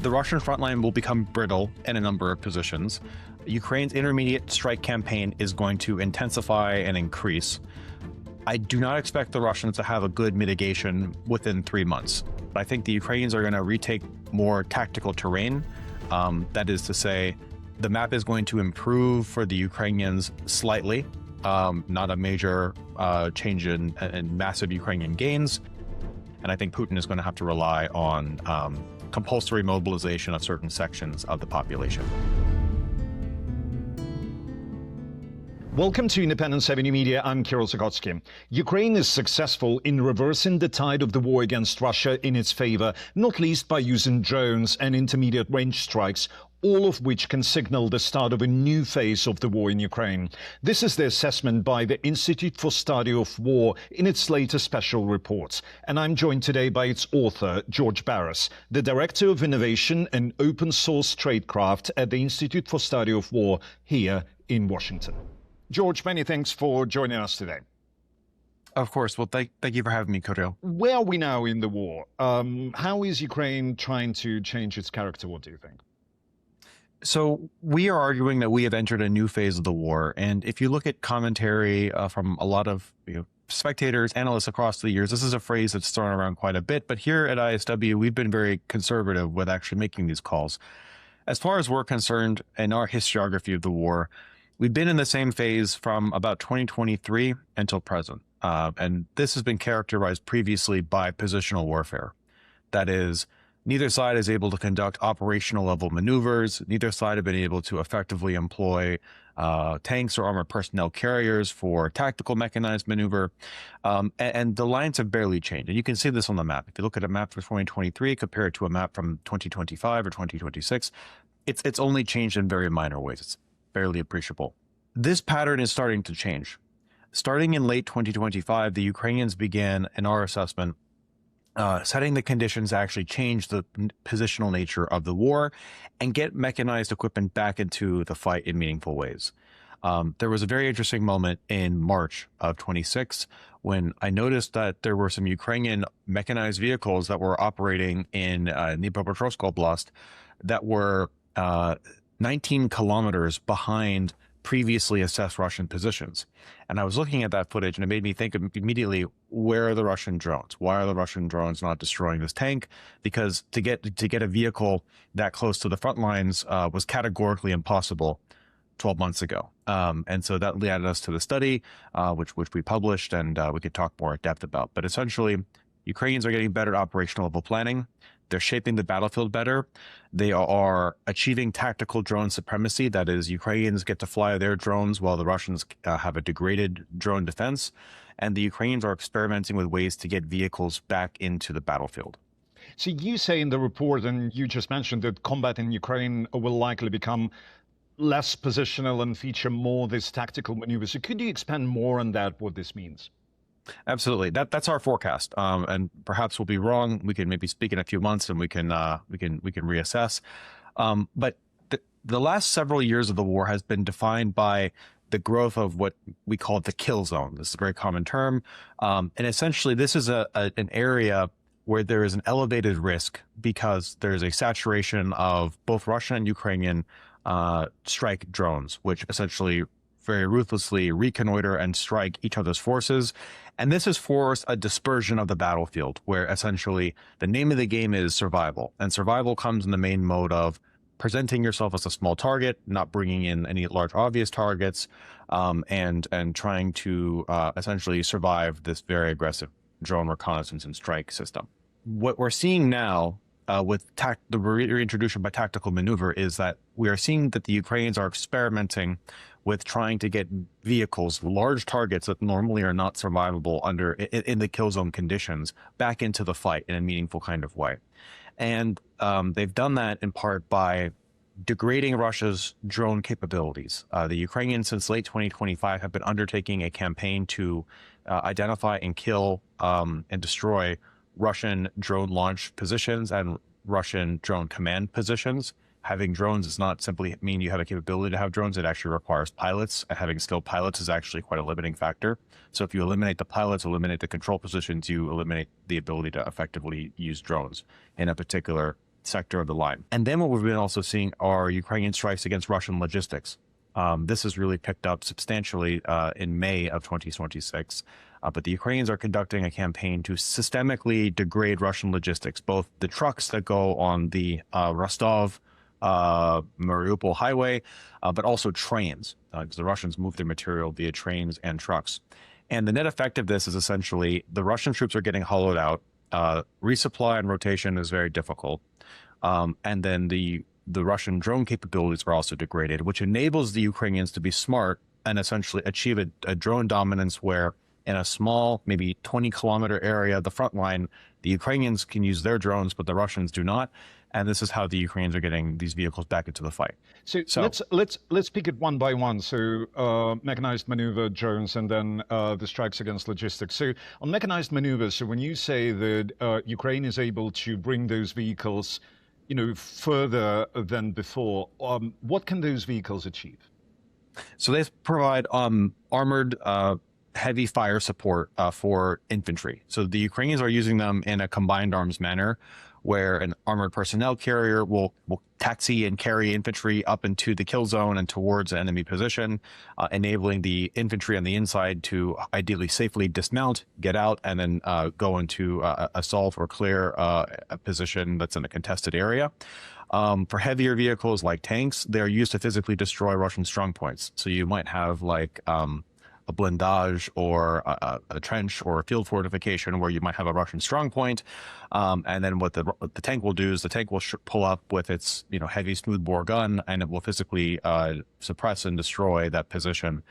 The Russian front line will become brittle in a number of positions. Ukraine's intermediate strike campaign is going to intensify and increase. I do not expect the Russians to have a good mitigation within 3 months. But I think the Ukrainians are going to retake more tactical terrain. That is to say, the map is going to improve for the Ukrainians slightly, not a major change in massive Ukrainian gains. And I think Putin is going to have to rely on compulsory mobilization of certain sections of the population. Welcome to Independence Avenue Media. I'm Kirill Zagotsky. Ukraine is successful in reversing the tide of the war against Russia in its favor, not least by using drones and intermediate range strikes, all of which can signal the start of a new phase of the war in Ukraine. This is the assessment by the Institute for Study of War in its latest special reports. And I'm joined today by its author, George Barros, the Director of Innovation and Open Source Tradecraft at the Institute for Study of War here in Washington. George, many thanks for joining us today. Of course. Well, thank you for having me, Kirill. Where are we now in the war? How is Ukraine trying to change its character? What do you think? So we are arguing that we have entered a new phase of the war. And if you look at commentary from a lot of spectators, analysts across the years, this is a phrase that's thrown around quite a bit. But here at ISW, we've been very conservative with actually making these calls. As far as we're concerned in our historiography of the war, we've been in the same phase from about 2023 until present. And this has been characterized previously by positional warfare. That is, neither side is able to conduct operational level maneuvers. Neither side have been able to effectively employ tanks or armored personnel carriers for tactical mechanized maneuver. And the lines have barely changed. And you can see this on the map. If you look at a map for 2023 compared to a map from 2025 or 2026, it's only changed in very minor ways. It's barely appreciable. This pattern is starting to change. Starting in late 2025, the Ukrainians began, in our assessment, setting the conditions to actually change the positional nature of the war and get mechanized equipment back into the fight in meaningful ways. There was a very interesting moment in March of 26 when I noticed that there were some Ukrainian mechanized vehicles that were operating in Dnipropetrovsk Oblast that were 19 kilometers behind previously assessed Russian positions. And I was looking at that footage and it made me think immediately, where are the Russian drones? Why are the Russian drones not destroying this tank? Because to get a vehicle that close to the front lines was categorically impossible 12 months ago. And so that led us to the study, which we published, and we could talk more in depth about. But essentially, Ukrainians are getting better operational level planning. They're shaping the battlefield better. They are achieving tactical drone supremacy. That is, Ukrainians get to fly their drones while the Russians have a degraded drone defense. And the Ukrainians are experimenting with ways to get vehicles back into the battlefield. So you say in the report, and you just mentioned, that combat in Ukraine will likely become less positional and feature more this tactical maneuvers. So could you expand more on that, what this means? Absolutely. That's our forecast. And perhaps we'll be wrong. We can maybe speak in a few months and we can reassess. But the last several years of the war has been defined by the growth of what we call the kill zone. This is a very common term. And essentially this is an area where there is an elevated risk because there's a saturation of both Russian and Ukrainian strike drones, which essentially very ruthlessly reconnoiter and strike each other's forces. And this has forced a dispersion of the battlefield where essentially the name of the game is survival. And survival comes in the main mode of presenting yourself as a small target, not bringing in any large obvious targets, and trying to essentially survive this very aggressive drone reconnaissance and strike system. What we're seeing now with the reintroduction by tactical maneuver is that we are seeing that the Ukrainians are experimenting with trying to get vehicles, large targets that normally are not survivable in the kill zone conditions, back into the fight in a meaningful kind of way. And they've done that in part by degrading Russia's drone capabilities. The Ukrainians since late 2025 have been undertaking a campaign to identify and kill and destroy Russian drone launch positions and Russian drone command positions. Having drones does not simply mean you have a capability to have drones. It actually requires pilots, and having skilled pilots is actually quite a limiting factor. So if you eliminate the pilots, eliminate the control positions, you eliminate the ability to effectively use drones in a particular sector of the line. And then what we've been also seeing are Ukrainian strikes against Russian logistics. This has really picked up substantially in May of 2026. But the Ukrainians are conducting a campaign to systemically degrade Russian logistics, both the trucks that go on the Rostov Mariupol highway, but also trains, because the Russians move their material via trains and trucks. And the net effect of this is essentially the Russian troops are getting hollowed out. Resupply and rotation is very difficult. And then the Russian drone capabilities are also degraded, which enables the Ukrainians to be smart and essentially achieve a drone dominance where in a small, maybe 20-kilometer area of the front line, the Ukrainians can use their drones, but the Russians do not. And this is how the Ukrainians are getting these vehicles back into the fight. So let's pick it one by one. So mechanized maneuver drones, and then the strikes against logistics. So on mechanized maneuvers, so when you say that Ukraine is able to bring those vehicles, further than before, what can those vehicles achieve? So they provide armored heavy fire support for infantry. So the Ukrainians are using them in a combined arms manner, where an armored personnel carrier will taxi and carry infantry up into the kill zone and towards an enemy position, enabling the infantry on the inside to ideally safely dismount, get out, and then go into assault or clear a position that's in a contested area. For heavier vehicles like tanks, they're used to physically destroy Russian strongpoints. So you might have like a blindage or a trench or a field fortification where you might have a Russian strongpoint. And then what the tank will do is the tank will pull up with its heavy smoothbore gun, and it will physically suppress and destroy that position,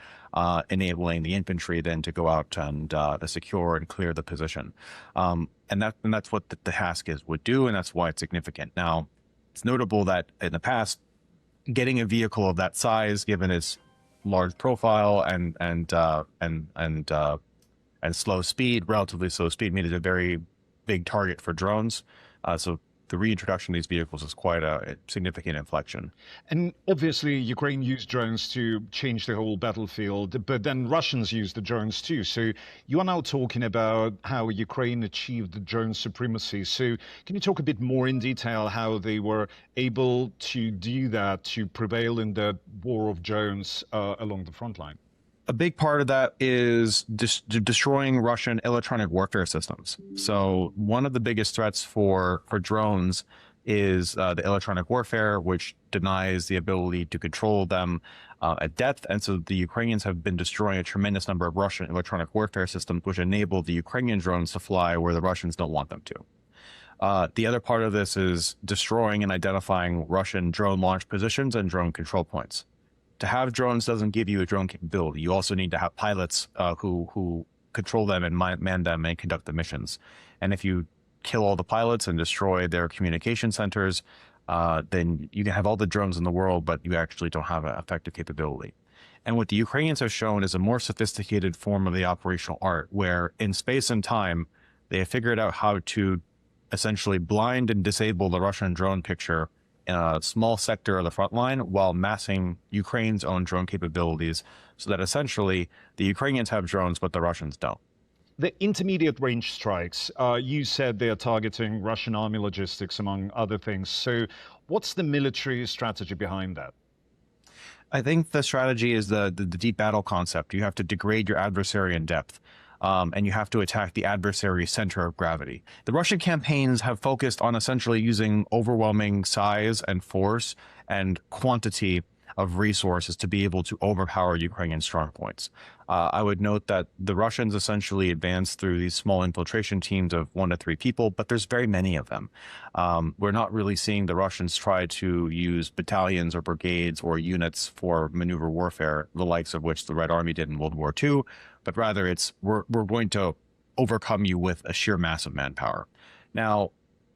enabling the infantry then to go out and secure and clear the position. And that's what the HASC would do, and that's why it's significant. Now, it's notable that in the past, getting a vehicle of that size, given its large profile and slow speed, relatively slow speed, made it a very big target for drones. So the reintroduction of these vehicles is quite a significant inflection. And obviously, Ukraine used drones to change the whole battlefield, but then Russians used the drones too. So you are now talking about how Ukraine achieved the drone supremacy. So can you talk a bit more in detail how they were able to do that, to prevail in the war of drones along the front line? A big part of that is destroying Russian electronic warfare systems. So one of the biggest threats for drones is the electronic warfare, which denies the ability to control them at depth. And so the Ukrainians have been destroying a tremendous number of Russian electronic warfare systems, which enable the Ukrainian drones to fly where the Russians don't want them to. The other part of this is destroying and identifying Russian drone launch positions and drone control points. To have drones doesn't give you a drone capability. You also need to have pilots who control them and man them and conduct the missions. And if you kill all the pilots and destroy their communication centers, then you can have all the drones in the world, but you actually don't have an effective capability. And what the Ukrainians have shown is a more sophisticated form of the operational art, where in space and time, they have figured out how to essentially blind and disable the Russian drone picture in a small sector of the front line while massing Ukraine's own drone capabilities, so that essentially the Ukrainians have drones, but the Russians don't. The intermediate range strikes, you said they are targeting Russian army logistics, among other things. So what's the military strategy behind that? I think the strategy is the deep battle concept. You have to degrade your adversary in depth. And you have to attack the adversary's center of gravity. The Russian campaigns have focused on essentially using overwhelming size and force and quantity of resources to be able to overpower Ukrainian strongpoints. I would note that the Russians essentially advance through these small infiltration teams of 1 to 3 people, but there's very many of them. We're not really seeing the Russians try to use battalions or brigades or units for maneuver warfare, the likes of which the Red Army did in World War II, but rather it's we're going to overcome you with a sheer mass of manpower. Now,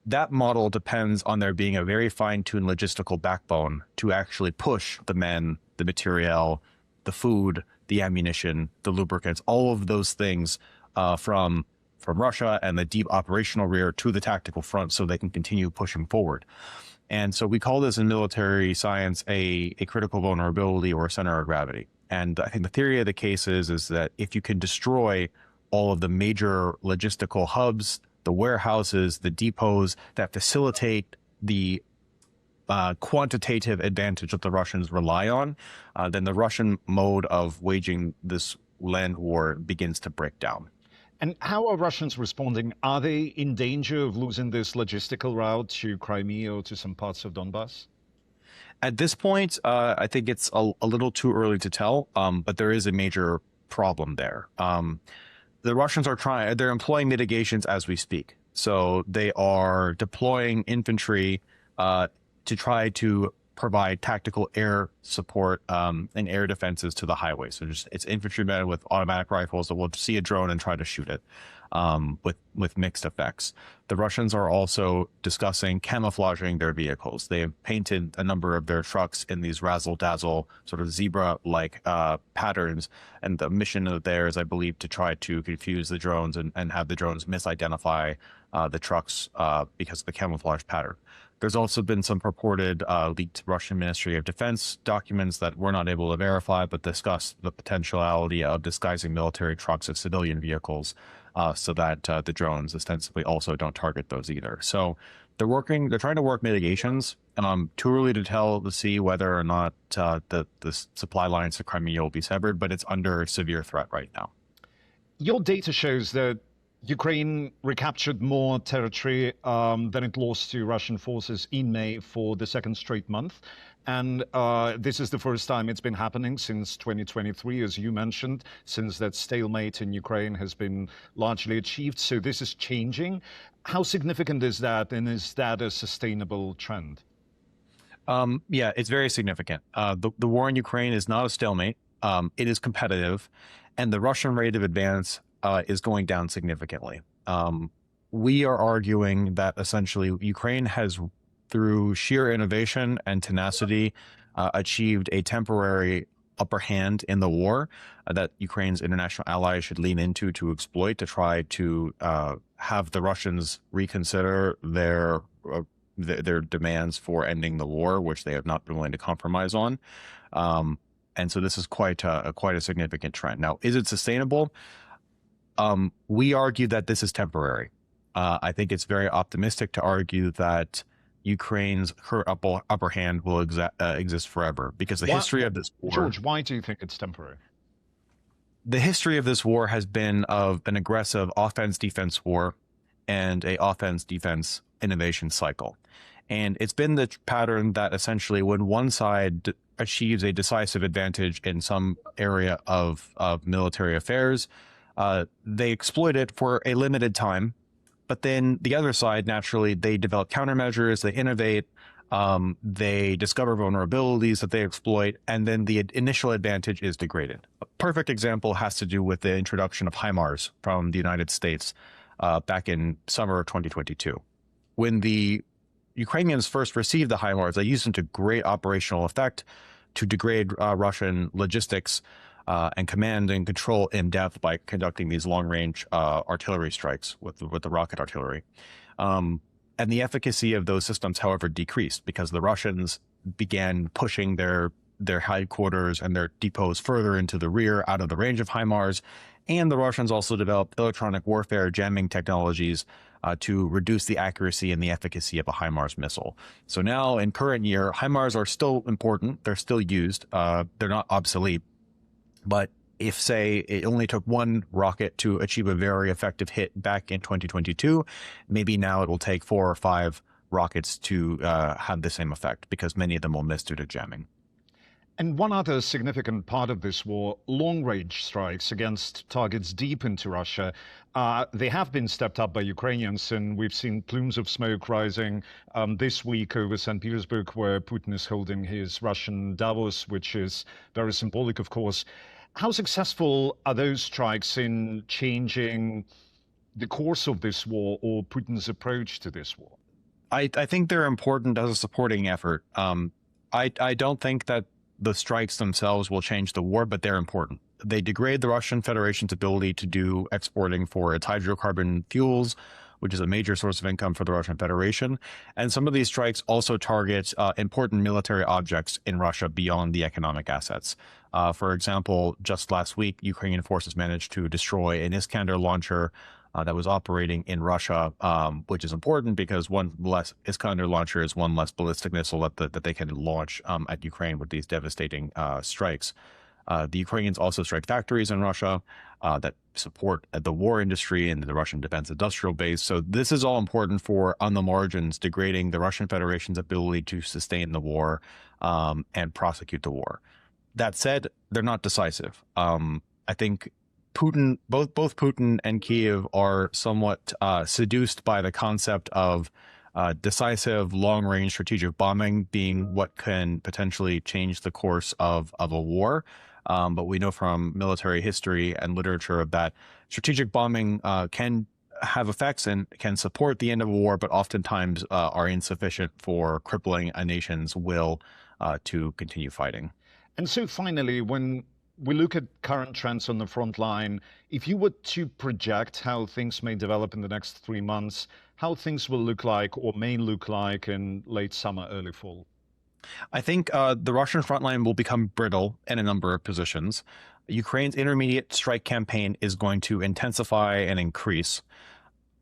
that model depends on there being a very fine-tuned logistical backbone to actually push the men, the materiel, the food, the ammunition, the lubricants, all of those things from Russia and the deep operational rear to the tactical front so they can continue pushing forward. And so we call this in military science a critical vulnerability or a center of gravity. And I think the theory of the case is that if you can destroy all of the major logistical hubs, the warehouses, the depots that facilitate the quantitative advantage that the Russians rely on, then the Russian mode of waging this land war begins to break down. And how are Russians responding? Are they in danger of losing this logistical route to Crimea or to some parts of Donbass? At this point, I think it's a little too early to tell, but there is a major problem there. The Russians they're employing mitigations as we speak. So they are deploying infantry to try to provide tactical air support and air defenses to the highway. So it's infantrymen with automatic rifles that will see a drone and try to shoot it with mixed effects. The Russians are also discussing camouflaging their vehicles. They have painted a number of their trucks in these razzle-dazzle sort of zebra-like patterns. And the mission of theirs, I believe, to try to confuse the drones and have the drones misidentify the trucks because of the camouflage pattern. There's also been some purported leaked Russian Ministry of Defense documents that we're not able to verify, but discuss the potentiality of disguising military trucks as civilian vehicles so that the drones ostensibly also don't target those either. So they're trying to work mitigations. Too early to see whether or not the supply lines to Crimea will be severed, but it's under severe threat right now. Your data shows that Ukraine recaptured more territory than it lost to Russian forces in May for the second straight month. And this is the first time it's been happening since 2023, as you mentioned, since that stalemate in Ukraine has been largely achieved. So this is changing. How significant is that? And is that a sustainable trend? Yeah, it's very significant. The war in Ukraine is not a stalemate. It is competitive, and the Russian rate of advance is going down significantly. We are arguing that essentially Ukraine has, through sheer innovation and tenacity, achieved a temporary upper hand in the war that Ukraine's international allies should lean into to exploit, to try to have the Russians reconsider their demands for ending the war, which they have not been willing to compromise on. And so this is quite a significant trend. Now, is it sustainable? We argue that this is temporary. I think it's very optimistic to argue that Ukraine's current upper hand will exist forever, because the history of this war... George, why do you think it's temporary? The history of this war has been of an aggressive offense-defense war and a offense-defense innovation cycle. And it's been the pattern that essentially when one side achieves a decisive advantage in some area of military affairs, they exploit it for a limited time, but then the other side, naturally, they develop countermeasures, they innovate, they discover vulnerabilities that they exploit, and then the initial advantage is degraded. A perfect example has to do with the introduction of HIMARS from the United States back in summer of 2022. When the Ukrainians first received the HIMARS, they used them to great operational effect to degrade Russian logistics and command and control in depth by conducting these long-range artillery strikes with the rocket artillery. And the efficacy of those systems, however, decreased because the Russians began pushing their headquarters and their depots further into the rear, out of the range of HIMARS. And the Russians also developed electronic warfare jamming technologies to reduce the accuracy and the efficacy of a HIMARS missile. So now, in current year, HIMARS are still important. They're still used. They're not obsolete. But if, say, it only took one rocket to achieve a very effective hit back in 2022, maybe now it will take 4 or 5 rockets to have the same effect, because many of them will miss due to jamming. And one other significant part of this war, long-range strikes against targets deep into Russia, they have been stepped up by Ukrainians, and we've seen plumes of smoke rising this week over St. Petersburg, where Putin is holding his Russian Davos, which is very symbolic, of course. How successful are those strikes in changing the course of this war or Putin's approach to this war? I think they're important as a supporting effort. I don't think that the strikes themselves will change the war, but they're important. They degrade the Russian Federation's ability to do exporting for its hydrocarbon fuels, which is a major source of income for the Russian Federation. And some of these strikes also target important military objects in Russia beyond the economic assets. For example, just last week, Ukrainian forces managed to destroy an Iskander launcher that was operating in Russia, which is important because one less Iskander launcher is one less ballistic missile that they can launch at Ukraine with these devastating strikes. The Ukrainians also strike factories in Russia that support the war industry and the Russian defense industrial base. So this is all important for, on the margins, degrading the Russian Federation's ability to sustain the war and prosecute the war. That said, they're not decisive. I think Putin, both Putin and Kyiv, are somewhat seduced by the concept of decisive long-range strategic bombing being what can potentially change the course of a war. But we know from military history and literature that strategic bombing can have effects and can support the end of a war, but oftentimes are insufficient for crippling a nation's will to continue fighting. And so finally, when we look at current trends on the front line, if you were to project how things may develop in the next 3 months, how things will look like or may look like in late summer, early fall? I think the Russian front line will become brittle in a number of positions. Ukraine's intermediate strike campaign is going to intensify and increase.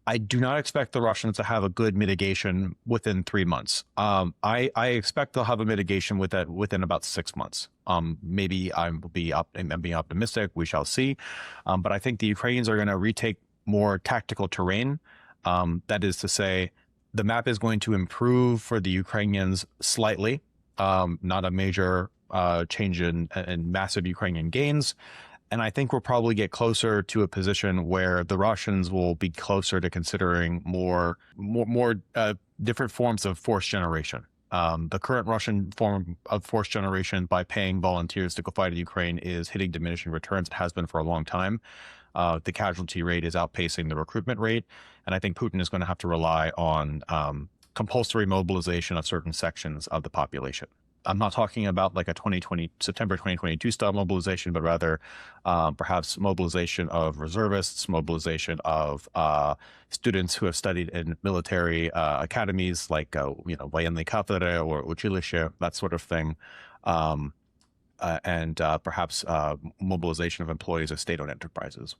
I do not expect the Russians to have a good mitigation within 3 months. I expect they'll have a mitigation within about 6 months. Maybe I'm being optimistic. We shall see. But I think the Ukrainians are going to retake more tactical terrain. That is to say, the map is going to improve for the Ukrainians slightly, not a major change in massive Ukrainian gains. And I think we'll probably get closer to a position where the Russians will be closer to considering more different forms of force generation. The current Russian form of force generation by paying volunteers to go fight in Ukraine is hitting diminishing returns. It has been for a long time. The casualty rate is outpacing the recruitment rate. And I think Putin is going to have to rely on compulsory mobilization of certain sections of the population. I'm not talking about like a September 2022 style mobilization, but rather perhaps mobilization of reservists, mobilization of students who have studied in military academies like Военные кафедры or училище, that sort of thing, and perhaps mobilization of employees of state-owned enterprises.